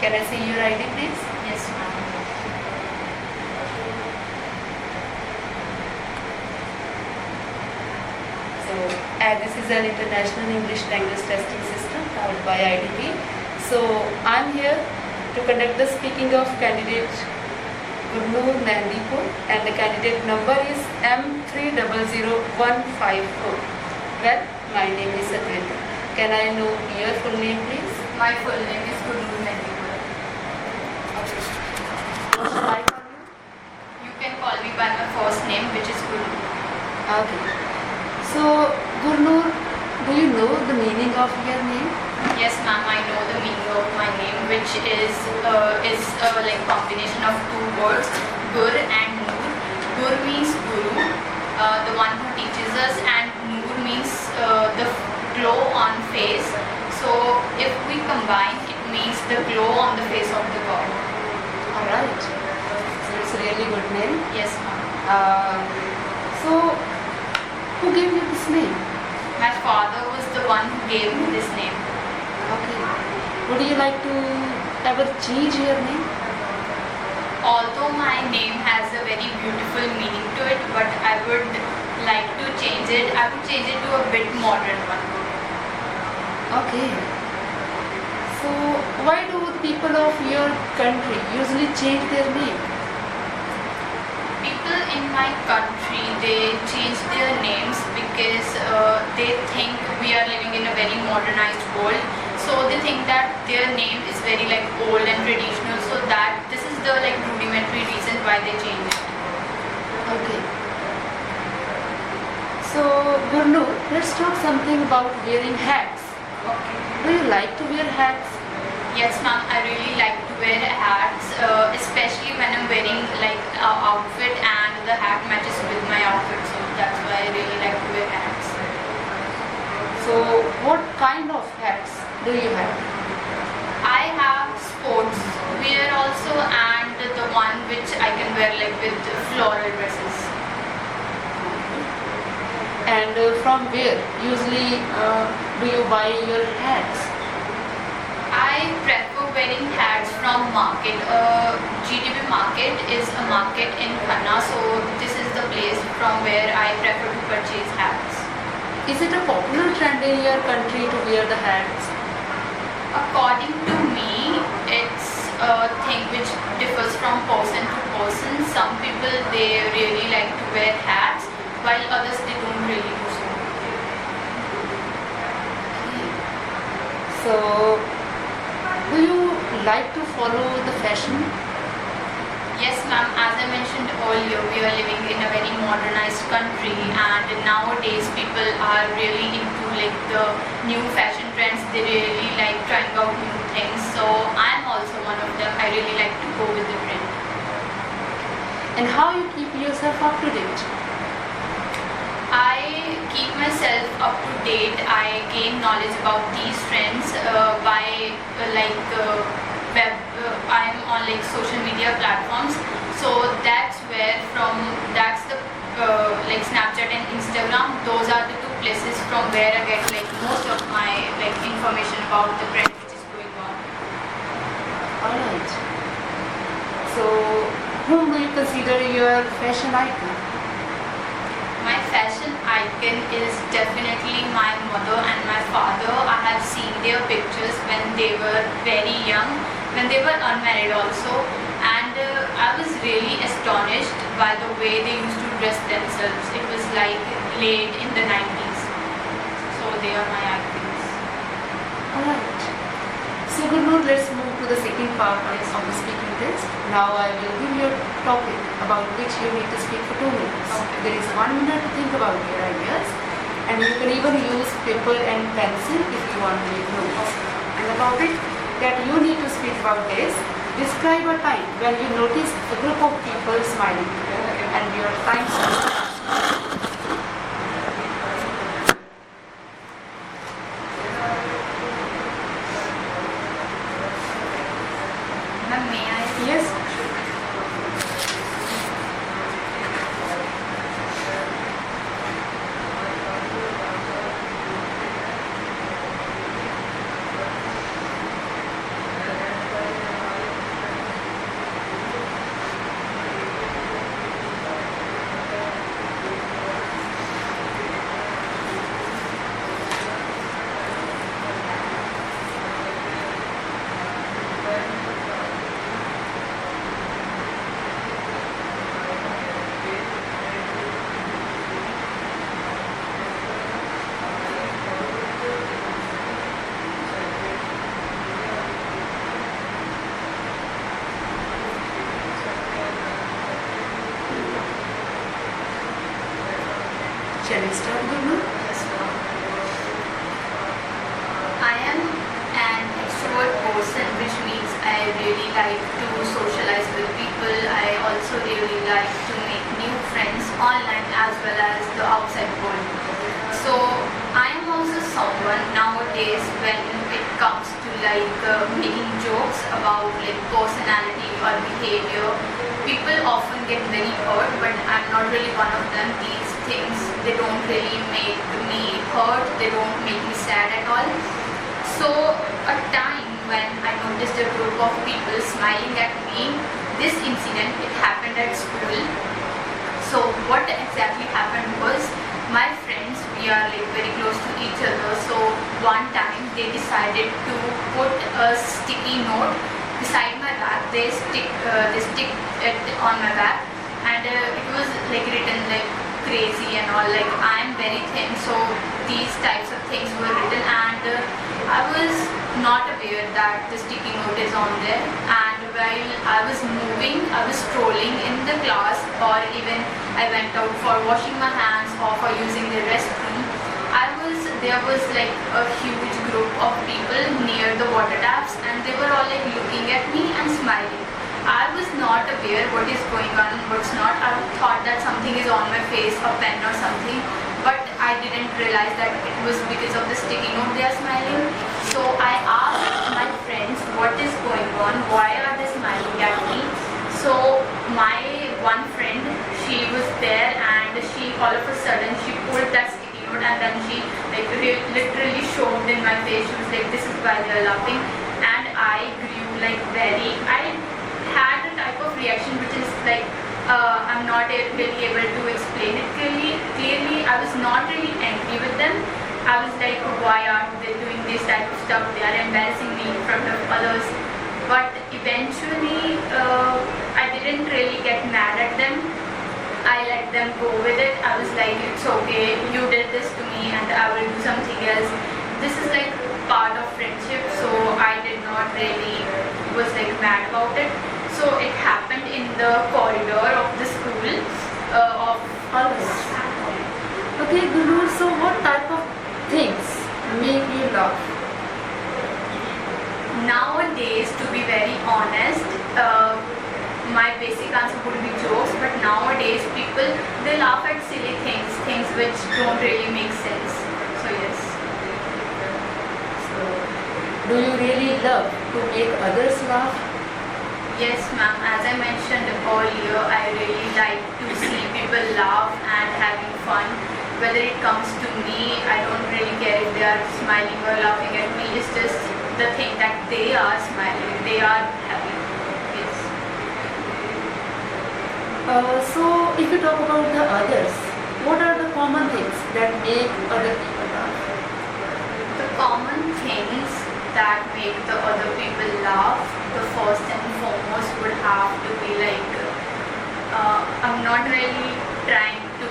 Can I see your ID, please? Yes, ma'am. So, this is an international English language testing system powered by IDP. So, I'm here to conduct the speaking of candidate Gurnoor Mehndipur, and the candidate number is M300154. Well, my name is Adwaita. Can I know your full name, please? My full name is Gurnoor Mehndipur. Okay. What should I call you? You can call me by my first name, which is Gurnoor. Okay. So, Gurnoor, do you know the meaning of your name? Yes, ma'am. I know the meaning of my name, which is like combination of two words, Gur and Noor. Gur means Guru, the one who teaches us, and Noor means the glow on face. So if we combine, it means the glow on the face of the God. Alright. So it's a really good name. Yes, ma'am. So, who gave you this name? My father was the one who gave me this name. Okay. Would you like to ever change your name? Although my name has a very beautiful meaning to it, but I would like to change it. I would change it to a bit modern one. Okay. So, why do people of your country usually change their name? People in my country, they change their names because they think we are living in a very modernized world. So they think that their name is very like old and traditional. So that this is the like rudimentary reason why they change it. Okay. So, Gurnoor, let's talk something about wearing hats. Okay. Do you like to wear hats? Yes, ma'am. I really like to wear hats, especially when I'm wearing like an outfit and the hat matches with my outfit. So that's why I really like to wear hats. So, what kind of hats do you have? I have sports wear also, and the one which I can wear like with floral dresses. And from where usually do you buy your hats? I prefer wearing hats from market. GTB market is a market in Khanna, so this is the place from where I prefer to purchase hats. Is it a popular trend in your country to wear the hats? According to me, it's a thing which differs from person to person. Some people, they really like to wear hats, while others, they don't really do so. So, do you like to follow the fashion? Yes, ma'am. As I mentioned earlier, we are living in a very modernized country, and nowadays people are really into like the new fashion trends. They really like trying out new things. So I'm also one of them. I really like to go with the trend. And how you keep yourself up to date? I keep myself up to date. I gain knowledge about these trends by web. I'm on like social media platforms. So that's where that's the like Snapchat and Instagram. Those are the two places from where I get like most of my like information about the trend which is going on. Alright. So, whom do you consider your fashion icon? My fashion icon is definitely my mother and my father. I have seen their pictures when they were very young, when they were unmarried also, and I was really astonished by the way they used to dress themselves. It was like late in the 90s. So they are my icons. Alright. So, Gurnoor, let's move to the second part of the speaking test. Now I will give you a topic about which you need to speak for 2 minutes. Okay. There is 1 minute to think about your ideas, and you can even use paper and pencil if you want to make notes. And the topic that you need to speak about is describe a time when you noticed a group of people smiling together, and your time starts. Ma'am, may I? Yes. we start, Gurnoor? Yes, ma'am. I am an extrovert person, which means I really like to socialize with people. I also really like to make new friends online as well as the outside world. So I am also someone nowadays when it comes to making jokes about personality or behavior, people often get very hurt, but I'm not really one of them. These things, they don't really make me hurt, they don't make me sad at all. So a time when I noticed a group of people smiling at me, this incident, it happened at school. So what exactly happened was, my friends, we are very close to each other. So one time they decided to put a sticky note beside my back. They stick it on my back, and it was written crazy and all. I'm very thin, so these types of things were written, and I was not aware that the sticky note is on there. And while I was moving, I was strolling in the class, or even I went out for washing my hands or for using the restroom, there was a huge group of people near the water taps, and they were all looking at me and smiling. I was not aware what is going on and what's not. I thought that something is on my face, a pen or something, but I didn't realize that it was because of the sticky note they are smiling. So I asked my friends what is going on, why are they smiling at me. So my one friend, she was there, and she all of a sudden she pulled that sticky note, and then she literally shoved in my face. She was like, this is why they are laughing. And I grew I had a type of reaction which is I'm not really able to explain it clearly. I was not really angry with them. I was like, why are they doing this type of stuff? They are embarrassing me in front of others. But eventually, I didn't really get mad at them. I let them go with it. I was like, it's okay, you did this to me and I will do something else. This is part of friendship, so I did not really was mad about it. So it happened in the corridor of the school of Always. Okay, Gurnoor, so what type of things make you laugh? Nowadays, to be very honest, my basic answer would be jokes, but nowadays people, they laugh at silly things which don't really make sense. So yes. So, do you really love to make others laugh? Yes, ma'am. As I mentioned earlier, I really like to see people laugh and having fun. Whether it comes to me, I don't really care if they are smiling or laughing at me. It's just the thing that they are smiling, they are happy. Yes. So, if you talk about the others, what are the common things that make other people laugh? The common things that make the other people laugh, the first and foremost would have to be I'm not really trying to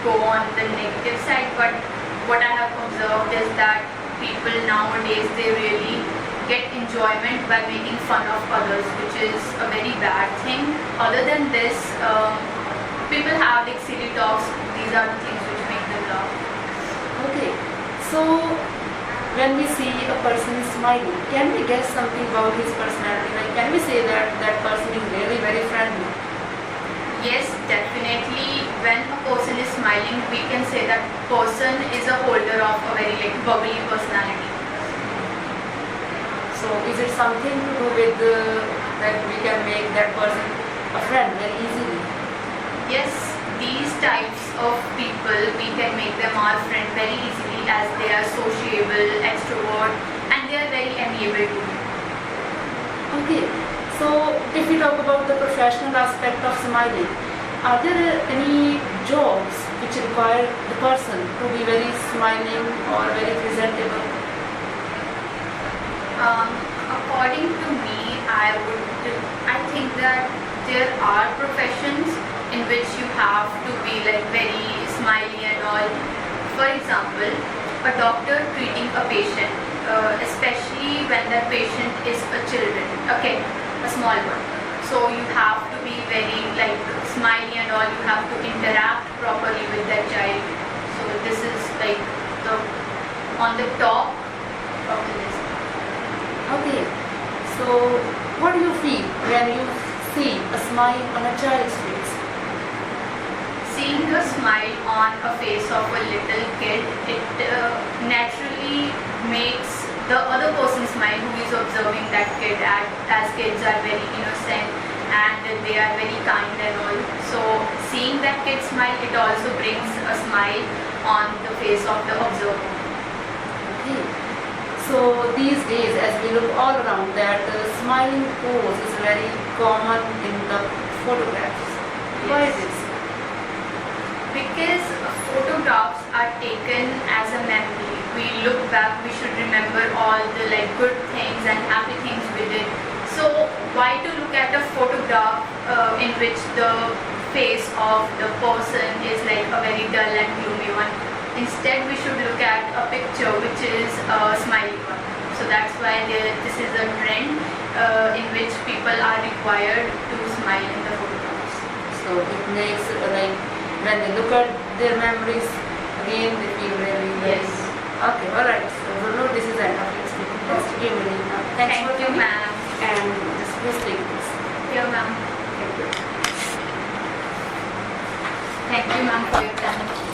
go on the negative side, but what I have observed is that people nowadays, they really get enjoyment by making fun of others, which is a very bad thing. Other than this, people have silly talks. These are the things which make them laugh. Okay, so when we see a person smiling, can we guess something about his personality? Can we say that that person is really very friendly? Yes, definitely. When a person is smiling, we can say that person is a holder of a very bubbly personality. So is it something to do with that we can make that person a friend very easily? Yes, these types of people, we can make them our friend very easily, as they are sociable, extrovert, and they are very amiable too. Okay, so if we talk about the professional aspect of smiling, are there any jobs which require the person to be very smiling or very presentable? According to me, I think that there are professions in which you have to be very smiley and all. For example, a doctor treating a patient, especially when that patient is a small one. So you have to be very smiley and all. You have to interact properly with that child. this is like the on the top of the list. Okay. So, what do you feel when you see a smile on a child's face? Seeing a smile on a face of a little kid, it naturally makes the other person smile who is observing that kid, as kids are very innocent and they are very kind and all. So seeing that kid smile, it also brings a smile on the face of the observer. Okay. So these days, as we look all around, that smiling pose is very common in the photographs. Why is Yes. this? Because photographs are taken as a memory. We look back, we should remember all the like good things and happy things we did. So why to look at a photograph in which the face of the person is like a very dull and gloomy one? Instead, we should look at a picture which is a smiley one. So that's why this is a trend in which people are required to smile in the photographs. So it makes like when they look at their memories again, they feel really Yes. Okay, all right. So Gurnoor, this is an Let's give me now. Thanks Thank for you, coming. ma'am. And just please take this. Here, ma'am. Thank you. Thank you, ma'am, for your time.